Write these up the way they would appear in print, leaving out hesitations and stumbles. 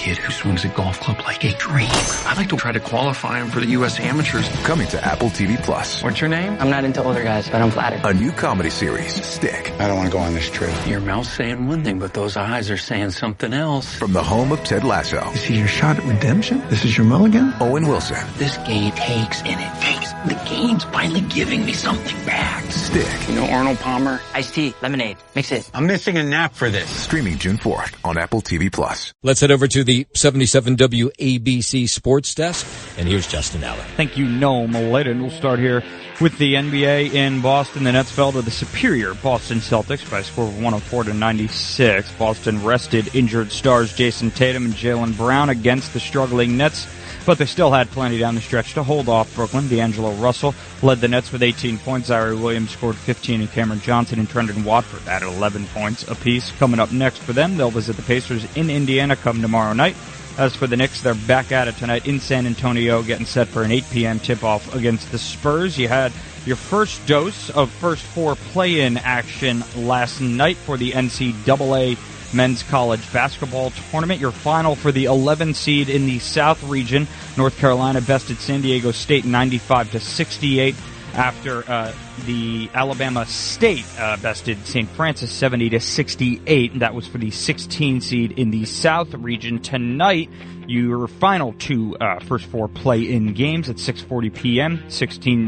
kid who swings a golf club like a dream. I'd like to try to qualify him for the U.S. Amateurs. Coming to Apple TV Plus. What's your name? I'm not into older guys, but I'm flattered. A new comedy series, Stick. I don't want to go on this trip. Your mouth's saying one thing, but those eyes are saying something else. From the home of Ted Lasso. This is your shot at redemption? This is your mulligan? Owen Wilson. This game takes and it takes. The game's finally giving me something back. Stick. You know Arnold Palmer? Iced tea, lemonade, mix it. I'm missing a nap for this. Streaming June 4th on Apple TV Plus. Let's head over to the 77 WABC Sports Desk, and here's Justin Allen. Thank you, Noel Maladen. We'll start here with the NBA in Boston. The Nets fell to the superior Boston Celtics by a score of 104-96. Boston rested injured stars Jason Tatum and Jaylen Brown against the struggling Nets, but they still had plenty down the stretch to hold off Brooklyn. D'Angelo Russell led the Nets with 18 points. Zaire Williams scored 15, and Cameron Johnson and Trendon Watford added 11 points apiece. Coming up next for them, they'll visit the Pacers in Indiana come tomorrow night. As for the Knicks, they're back at it tonight in San Antonio, getting set for an 8 p.m. tip-off against the Spurs. You had your first dose of first four play-in action last night for the NCAA Men's College Basketball Tournament. Your final for the 11 seed in the South region. North Carolina bested San Diego State 95-68 after the Alabama State bested St. Francis 70-68. That was for the 16 seed in the South region. Tonight, your final two first four play-in games at 6:40 p.m.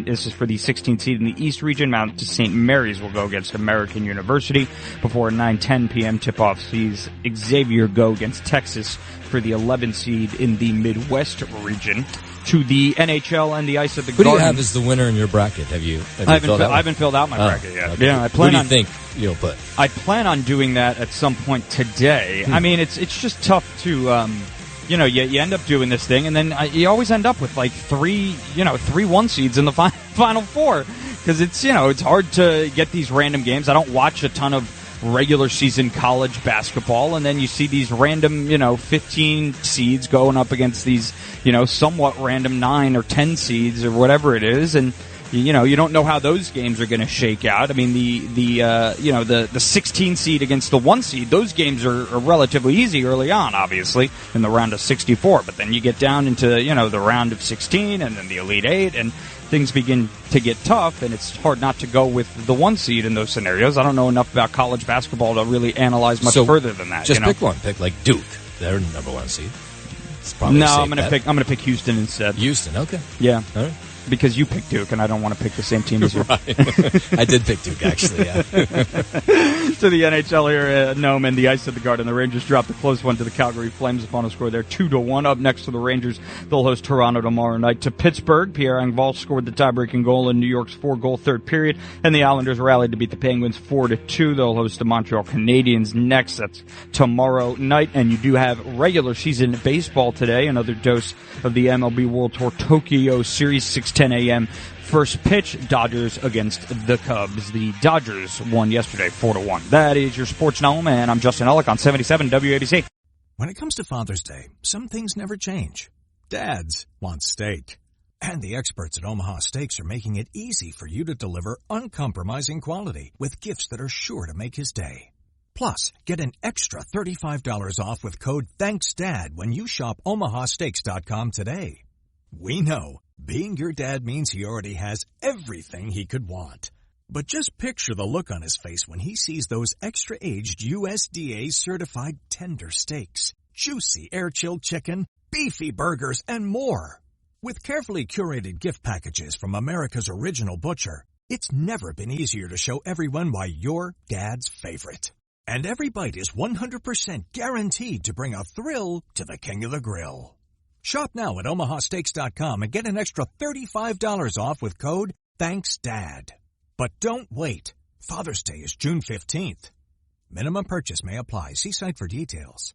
This is for the 16 seed in the East region. Mount St. Mary's will go against American University before 9:10 p.m. tip-off sees Xavier go against Texas for the 11 seed in the Midwest region. To the NHL and the ice at the Garden. Who do you have as the winner in your bracket? I haven't filled out my bracket yet. Okay. Yeah, Who do you think you'll put? I plan on doing that at some point today. I mean, it's just tough to, you end up doing this thing, and then you always end up with like three 1 seeds in the final four, because it's hard to get these random games. I don't watch a ton of regular season college basketball, and then you see these random 15 seeds going up against these somewhat random 9 or 10 seeds or whatever it is, and you don't know how those games are going to shake out. I mean, the 16 seed against the 1 seed, those games are relatively easy early on, obviously, in the round of 64. But then you get down into the round of 16 and then the Elite 8, and things begin to get tough, and it's hard not to go with the 1 seed in those scenarios. I don't know enough about college basketball to really analyze much further than that. Just pick one. Pick like Duke. They're number 1 seed. No, I'm gonna pick Houston instead. Houston, okay. Yeah. All right. Because you picked Duke, and I don't want to pick the same team as you. Right. I did pick Duke, actually, yeah. To the NHL here at Nome and the ice at the Garden. The Rangers dropped a close one to the Calgary Flames. The final score there, 2-1. Up next to the Rangers, they'll host Toronto tomorrow night. To Pittsburgh, Pierre Engvall scored the tie-breaking goal in New York's 4-goal third period, and the Islanders rallied to beat the Penguins 4-2. They'll host the Montreal Canadiens next. That's tomorrow night. And you do have regular season baseball today. Another dose of the MLB World Tour Tokyo Series, 6:10 a.m. First pitch, Dodgers against the Cubs. The Dodgers won yesterday 4-1. That is your Sports Gnome, and I'm Justin Ellick on 77 WABC. When it comes to Father's Day, some things never change. Dads want steak. And the experts at Omaha Steaks are making it easy for you to deliver uncompromising quality with gifts that are sure to make his day. Plus, get an extra $35 off with code THANKSDAD when you shop omahasteaks.com today. We know being your dad means he already has everything he could want. But just picture the look on his face when he sees those extra-aged USDA-certified tender steaks, juicy air-chilled chicken, beefy burgers, and more. With carefully curated gift packages from America's original butcher, it's never been easier to show everyone why you're dad's favorite. And every bite is 100% guaranteed to bring a thrill to the king of the grill. Shop now at omahasteaks.com and get an extra $35 off with code THANKSDAD. But don't wait. Father's Day is June 15th. Minimum purchase may apply. See site for details.